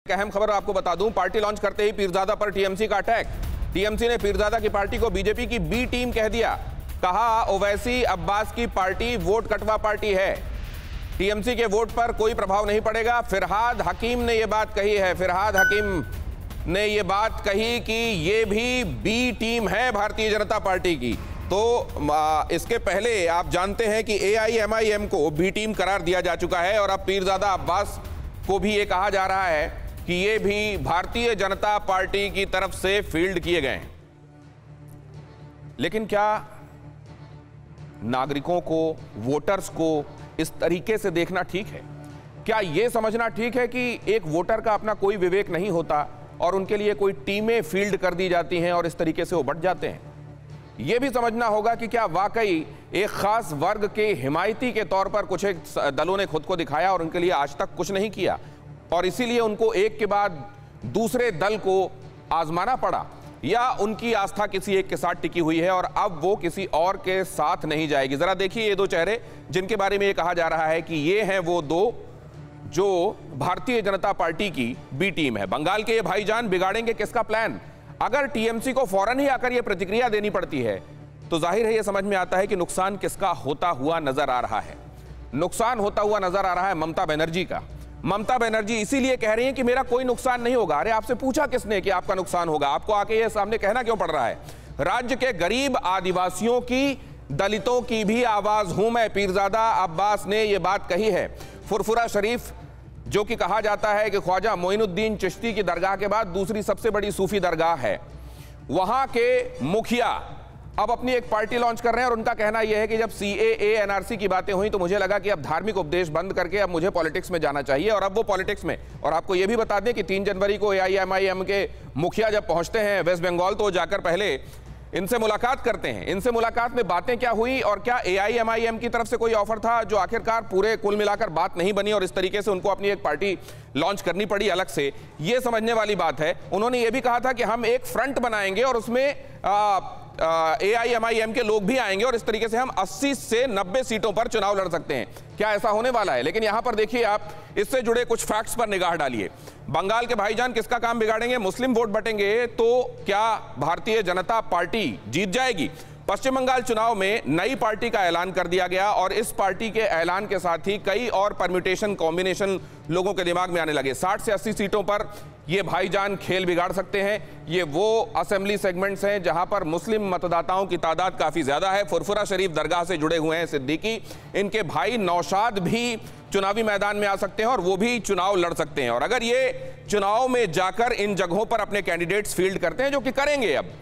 एक अहम खबर आपको बता दूं, पार्टी लॉन्च करते ही पीरजादा पर टीएमसी का अटैक। टीएमसी ने पीरजादा की पार्टी को बीजेपी की बी टीम कह दिया। कहा ओवैसी अब्बास की पार्टी वोट कटवा पार्टी है, टीएमसी के वोट पर कोई प्रभाव नहीं पड़ेगा। फिरहाद हकीम ने यह बात कही है। फिरहाद हकीम ने यह बात कही कि ये भी बी टीम है भारतीय जनता पार्टी की। तो इसके पहले आप जानते हैं कि एआईएमआईएम को बी टीम करार दिया जा चुका है और अब पीरजादा अब्बास को भी ये कहा जा रहा है कि ये भी भारतीय जनता पार्टी की तरफ से फील्ड किए गए हैं। लेकिन क्या नागरिकों को, वोटर्स को इस तरीके से देखना ठीक है? क्या यह समझना ठीक है कि एक वोटर का अपना कोई विवेक नहीं होता और उनके लिए कोई टीमें फील्ड कर दी जाती हैं और इस तरीके से वो बट जाते हैं? यह भी समझना होगा कि क्या वाकई एक खास वर्ग के हिमायती के तौर पर कुछ एक दलों ने खुद को दिखाया और उनके लिए आज तक कुछ नहीं किया और इसीलिए उनको एक के बाद दूसरे दल को आजमाना पड़ा, या उनकी आस्था किसी एक के साथ टिकी हुई है और अब वो किसी और के साथ नहीं जाएगी? जरा देखिए ये दो चेहरे जिनके बारे में ये कहा जा रहा है कि ये हैं वो दो जो भारतीय जनता पार्टी की बी टीम है। बंगाल के ये भाईजान बिगाड़ेंगे किसका प्लान? अगर टीएमसी को फौरन ही आकर यह प्रतिक्रिया देनी पड़ती है तो जाहिर है यह समझ में आता है कि नुकसान किसका होता हुआ नजर आ रहा है। नुकसान होता हुआ नजर आ रहा है ममता बनर्जी का। ममता बनर्जी इसीलिए कह रही हैं कि मेरा कोई नुकसान नहीं होगा। अरे आपसे पूछा किसने कि आपका नुकसान होगा? आपको आके ये सामने कहना क्यों पड़ रहा है? राज्य के गरीब आदिवासियों की, दलितों की भी आवाज हूं मैं। पीरजादा अब्बास ने यह बात कही है। फुरफुरा शरीफ जो कि कहा जाता है कि ख्वाजा मोइनुद्दीन चिश्ती की दरगाह के बाद दूसरी सबसे बड़ी सूफी दरगाह है, वहां के मुखिया अब अपनी एक पार्टी लॉन्च कर रहे हैं और उनका कहना यह है कि जब सीएए एनआरसी की बातें हुई तो मुझे लगा कि अब धार्मिक उपदेश बंद करके अब मुझे पॉलिटिक्स में जाना चाहिए। और अब वो पॉलिटिक्स में, और आपको यह भी बता दें कि 3 जनवरी को एआईएमआईएम के मुखिया जब पहुंचते हैं वेस्ट बंगाल तो जाकर पहले इनसे मुलाकात करते हैं। इनसे मुलाकात में बातें क्या हुई और क्या एआईएमआईएम की तरफ से कोई ऑफर था जो आखिरकार पूरे कुल मिलाकर बात नहीं बनी और इस तरीके से उनको अपनी एक पार्टी लॉन्च करनी पड़ी अलग से, ये समझने वाली बात है। उन्होंने ये भी कहा था कि हम एक फ्रंट बनाएंगे और उसमें एआईएमआईएम के लोग भी आएंगे और इस तरीके से हम 80 से 90 सीटों पर चुनाव लड़ सकते हैं। क्या ऐसा होने वाला है? लेकिन यहां पर देखिए, आप इससे जुड़े कुछ फैक्ट्स पर निगाह डालिए। बंगाल के भाईजान किसका काम बिगाड़ेंगे? मुस्लिम वोट बटेंगे तो क्या भारतीय जनता पार्टी जीत जाएगी? पश्चिम बंगाल चुनाव में नई पार्टी का ऐलान कर दिया गया और इस पार्टी के ऐलान के साथ ही कई और परम्यूटेशन, कॉम्बिनेशन लोगों के दिमाग में आने लगे। 60 से 80 सीटों पर ये भाईजान खेल बिगाड़ सकते हैं। ये वो असेंबली सेगमेंट्स हैं जहां पर मुस्लिम मतदाताओं की तादाद काफी ज्यादा है। फुरफुरा शरीफ दरगाह से जुड़े हुए हैं सिद्दीकी, इनके भाई नौशाद भी चुनावी मैदान में आ सकते हैं और वो भी चुनाव लड़ सकते हैं। और अगर ये चुनाव में जाकर इन जगहों पर अपने कैंडिडेट्स फील्ड करते हैं, जो कि करेंगे अब,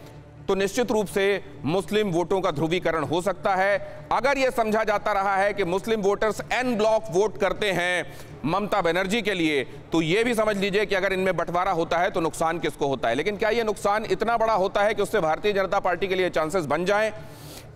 तो निश्चित रूप से मुस्लिम वोटों का ध्रुवीकरण हो सकता है। अगर यह समझा जाता रहा है कि मुस्लिम वोटर्स एन ब्लॉक वोट करते हैं ममता बनर्जी के लिए, तो यह भी समझ लीजिए कि अगर इनमें बंटवारा होता है तो नुकसान किसको होता है। लेकिन क्या यह नुकसान इतना बड़ा होता है कि उससे भारतीय जनता पार्टी के लिए चांसेस बन जाएं?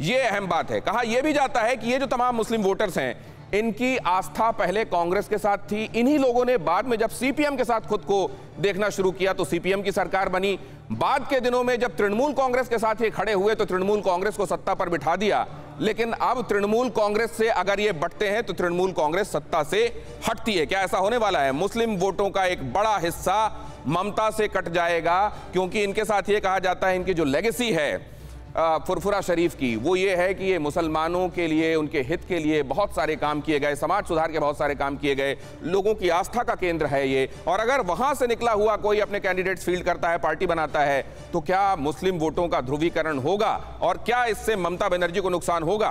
यह अहम बात है। कहा यह भी जाता है कि ये जो तमाम मुस्लिम वोटर्स हैं, इनकी आस्था पहले कांग्रेस के साथ थी। इन्हीं लोगों ने बाद में जब सीपीएम के साथ खुद को देखना शुरू किया तो सीपीएम की सरकार बनी। बाद के दिनों में जब तृणमूल कांग्रेस के साथ ये खड़े हुए तो तृणमूल कांग्रेस को सत्ता पर बिठा दिया। लेकिन अब तृणमूल कांग्रेस से अगर ये बंटते हैं तो तृणमूल कांग्रेस सत्ता से हटती है। क्या ऐसा होने वाला है? मुस्लिम वोटों का एक बड़ा हिस्सा ममता से कट जाएगा, क्योंकि इनके साथ ये कहा जाता है इनकी जो लेगेसी है फुरफुरा शरीफ की, वो ये है कि ये मुसलमानों के लिए, उनके हित के लिए बहुत सारे काम किए गए, समाज सुधार के बहुत सारे काम किए गए, लोगों की आस्था का केंद्र है ये। और अगर वहां से निकला हुआ कोई अपने कैंडिडेट्स फील्ड करता है, पार्टी बनाता है, तो क्या मुस्लिम वोटों का ध्रुवीकरण होगा और क्या इससे ममता बनर्जी को नुकसान होगा?